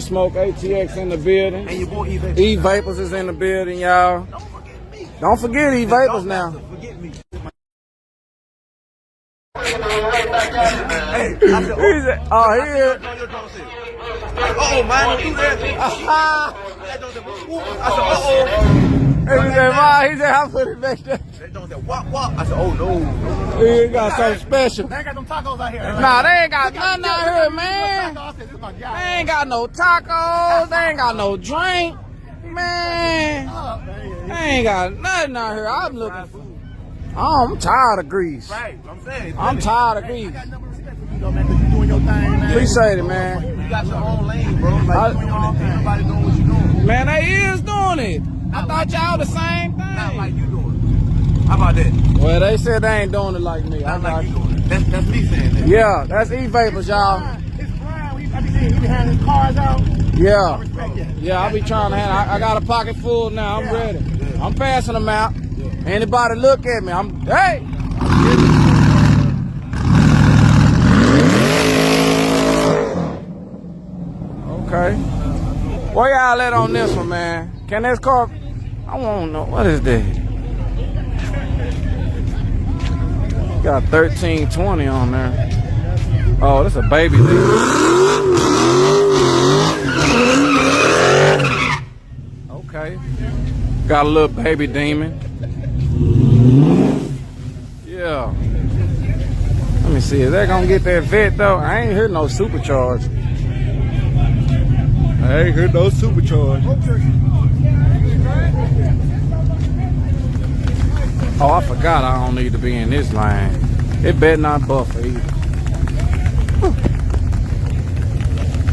Smoke ATX in the building. And your boy E-Vapors. E-Vapors is in the building, y'all. Don't forget E-Vapors now. Forget me. Hey, oh, here. Uh-oh, man, don't do that. I said, uh-oh. He said, "Ma," he said, "I put it back there." They don't say, wop, wop. I said, oh, no. He got something special. They ain't got them tacos out here. Nah, they ain't got nothing out here, man. They ain't got no tacos. They ain't got no drink. Man, they ain't got nothing out here. I'm looking for. Oh, I'm tired of grease. Right, I'm saying. I'm tired of grease. I got number respect for you, though, man, because you doing your thing, man. Appreciate it, man. You got your own lane, bro. Like, you doing your own thing. Nobody doing what you doing. Man, they is doing it. I thought y'all the same thing. Not like you doing it. How about that? Well, they said they ain't doing it like me. Not like you doing it. That's me saying that. Yeah, that's E-Vapors, y'all. It's Brian. I be saying he be handing his cars out. Yeah. I respect that. Yeah, I be trying to handle. I got a pocket full now. I'm ready. I'm passing them out. Anybody look at me, I'm, hey! Okay. Where y'all at on this one, man? Can this car, I want to know, what is that? Got 1320 on there. Oh, this is a baby thing. Okay. Got a little baby demon. Yeah. Let me see, is that gonna get that vet though? I ain't heard no Supercharged. I ain't heard no Supercharged. Oh, I forgot I don't need to be in this line. It better not buffer either.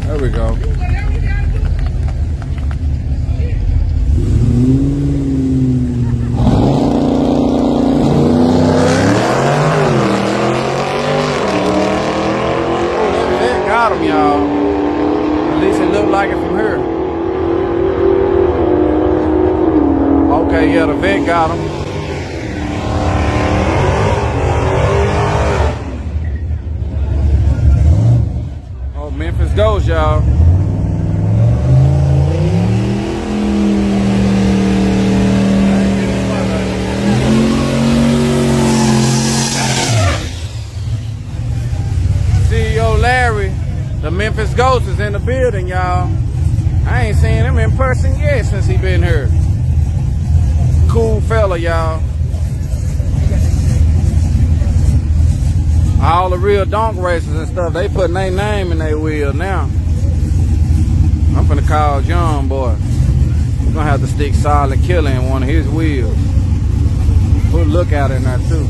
There we go. Got him, y'all. At least it looked like it from here. Okay, yeah, the vet got him. Oh, Memphis goes, y'all. CEO Larry, the Memphis Ghost, is in the building, y'all. I ain't seen him in person yet since he been here. Cool fella, y'all. All the real donk racers and stuff, they putting their name in their wheel now. I'm finna call John, boy. We're gonna have to stick Solid Killer in one of his wheels. Put a lookout in there too.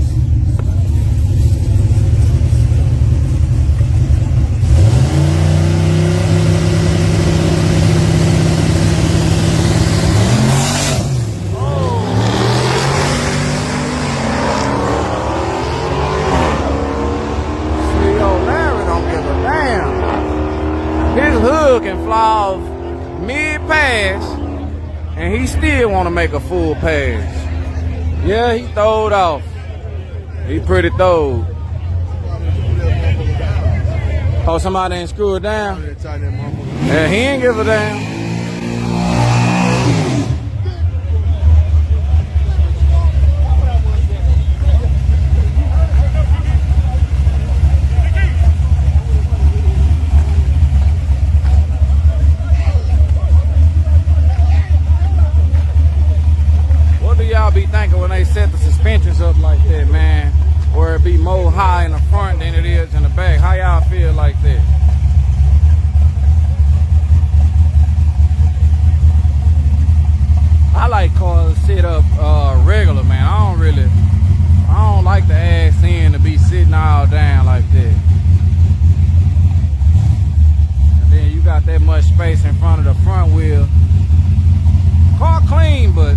Can fly off mid-pass, and he still want to make a full pass. Yeah, he throwed off. He pretty throwed. Oh, somebody ain't screwed down? Yeah, he ain't give a damn. Y'all be thinking when they set the suspensions up like that, man, where it be more high in the front than it is in the back? How y'all feel like that? I like cars sit up regular, man. I don't like the ass end to be sitting all down like that. And then you got that much space in front of the front wheel. Car clean, but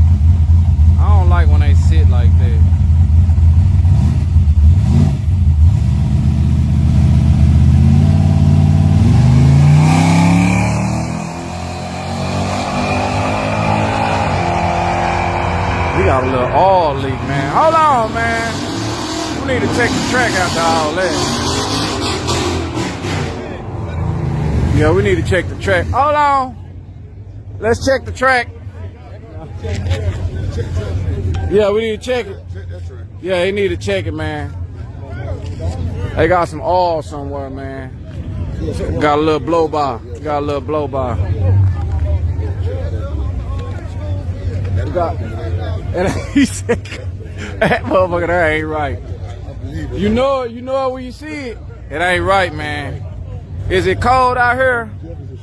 I don't like when they sit like that. We got a little oil leak, man. Hold on, man. We need to take the track after all that. Yeah, we need to check the track. Hold on. Let's check the track. Yeah, we need to check it. Yeah, they need to check it, man. They got some oil somewhere, man. Got a little blow by. Got a little blow by. And he said, that motherfucker, that ain't right. You know it when you see it. It ain't right, man. Is it cold out here?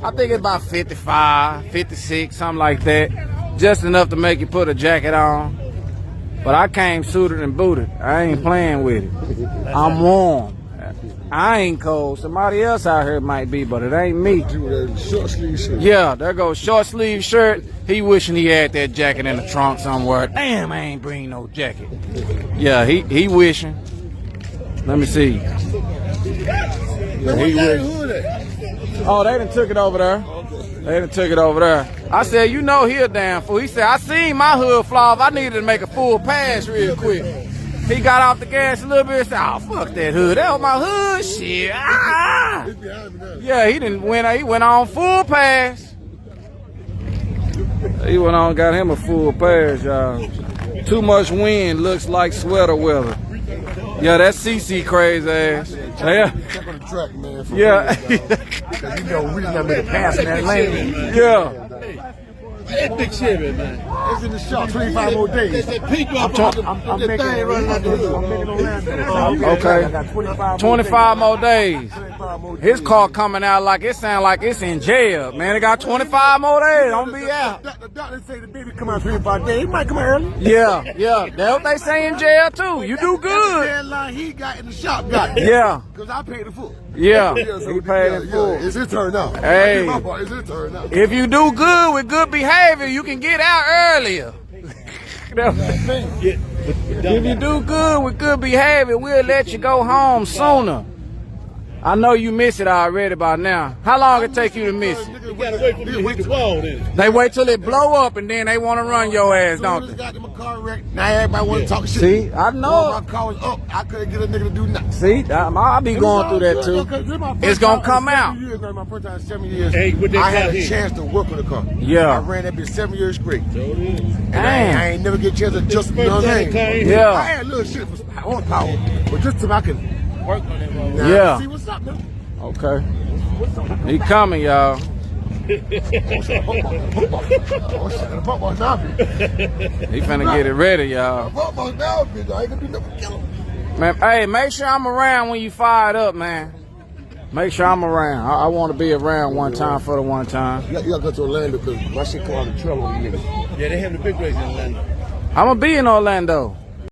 I think it's about 55, 56, something like that. Just enough to make you put a jacket on. But I came suited and booted. I ain't playing with it. I'm warm. I ain't cold. Somebody else out here might be, but it ain't me. Short sleeve shirt. Yeah, there goes short sleeve shirt. He wishing he had that jacket in the trunk somewhere. Damn, I ain't bring no jacket. Yeah, he wishing. Let me see. Yeah, he wishing. Oh, they done took it over there. They done took it over there. I said, you know he a damn fool. He said, I seen my hood fly off. I needed to make a full pass real quick. He got off the gas a little bit and said, oh, fuck that hood. That was my hood shit. Ah. Yeah, he went on full pass. He went on and got him a full pass, y'all. Too much wind, looks like sweater weather. Yeah, that's CC crazy ass. Yeah. Check on the track, man. Yeah. Because you know, we just got to make a pass in that lane. Yeah. That big Chevy, man. It's in the shop 25 more days. I'm making Okay. 25 more days. His car coming out like it sound like it's in jail. Man, it got 25 more days. Don't be out. The doctor say the baby come out 25 days. He might come out early. Yeah. That's what they say in jail too. You do good. The deadline he got in the shop got. Yeah. Because I paid the full. Yeah. So He paid in full. It's his turn now. Hey. It's his turn now. If you do good with good behavior, you can get out earlier. If you do good with good behavior, we'll let you go home sooner. I know you miss it already by now. How long it take you to miss it? You gotta wait for me to hit the wall then. They wait till it blow up and then they want to run your ass, don't they? Got them a car wreck. Now everybody want to talk shit. See, I know. My car was up. I couldn't get a nigga to do nothing. See, I'll be going through that too. It's gonna come out. My first time in 7 years. Hey, with that I had car a here. chance to work on the car. Yeah. I ran that bitch 7 years straight. So it is. And I ain't never get a chance to just, you know what I mean? Yeah. I had a little shit for horsepower, but just so I can work on it. Now, Yeah. See what's up, man. Okay. He coming, y'all. Oh, shit. The football's now, bitch. He finna get it ready, y'all. The football's now, bitch. I ain't gonna do nothing but kill him. Man, hey, make sure I'm around when you fired up, man. Make sure I'm around. I want to be around one time for the one time. You gotta go to Orlando because my shit come out of the trail on you niggas. Yeah, they have the big race in Atlanta. I'm gonna be in Orlando.